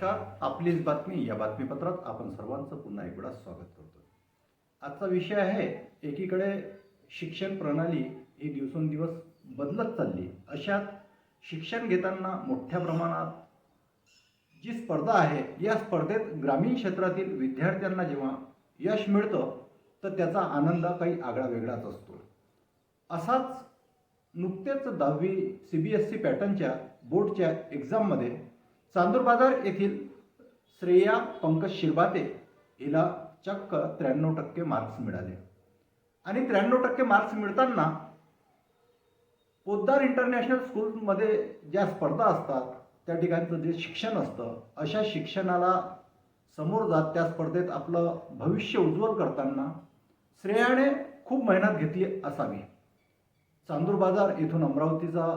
नमस्कार, आपलीच बातमी या बातमीपत्रात आपण सर्वांचं पुन्हा एकदा स्वागत करतो. आजचा विषय आहे, एकीकडे शिक्षण प्रणाली ही दिवसेंदिवस बदलत चालली. अशात शिक्षण घेताना मोठ्या प्रमाणात जी स्पर्धा आहे, या स्पर्धेत ग्रामीण क्षेत्रातील विद्यार्थ्यांना जेव्हा यश मिळतं तर त्याचा आनंद काही आगळा वेगळाच असतो. असाच नुकतेच 10वी CBSE पॅटर्नच्या बोर्डच्या एक्झाममध्ये चांदूरबाजार येथील श्रेया पंकज शिरभाते हिला चक्क 93% मार्क्स मिळाले. आणि 93% मार्क्स मिळताना पोद्दार इंटरनॅशनल स्कूलमध्ये ज्या स्पर्धा असतात त्या ठिकाणचं जे शिक्षण असतं, अशा शिक्षणाला समोर जात त्या स्पर्धेत आपलं भविष्य उज्ज्वल करताना श्रेयाने खूप मेहनत घेतली असावी. चांदूरबाजार येथून अमरावतीचा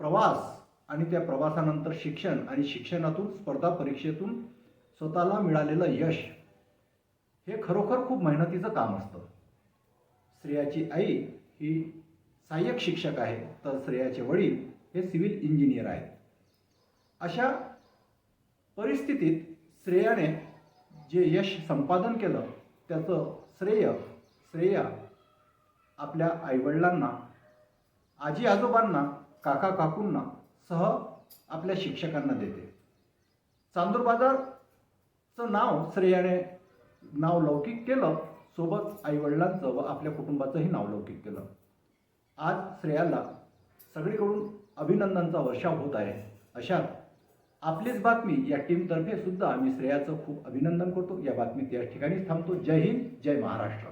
प्रवास आणि त्या प्रवासानंतर शिक्षण आणि शिक्षणातून स्पर्धा परीक्षेतून स्वतःला मिळालेलं यश हे खरोखर खूप मेहनतीचं काम असतं. श्रेयाची आई ही सहाय्यक शिक्षक आहे, तर श्रेयाचे वडील हे सिव्हिल इंजिनियर आहेत. अशा परिस्थितीत श्रेयाने जे यश संपादन केलं त्याचं श्रेया आपल्या आईवडिलांना, आजी आजोबांना, काका काकूंना सह आपल्या शिक्षकांना देते. चांदूरबाजारचं नाव श्रेयाने लौकिक केलं, सोबत आईवडिलांचं व आपल्या कुटुंबाचंही नाव लौकिक केलं. आज श्रेयाला सगळीकडून अभिनंदनचा वर्षाव होत आहे. अशात आपलीच बातमी या टीमतर्फे सुद्धा आम्ही श्रेयाचं खूप अभिनंदन करतो. या बातमीत या ठिकाणीच थांबतो. जय हिंद, जय महाराष्ट्र.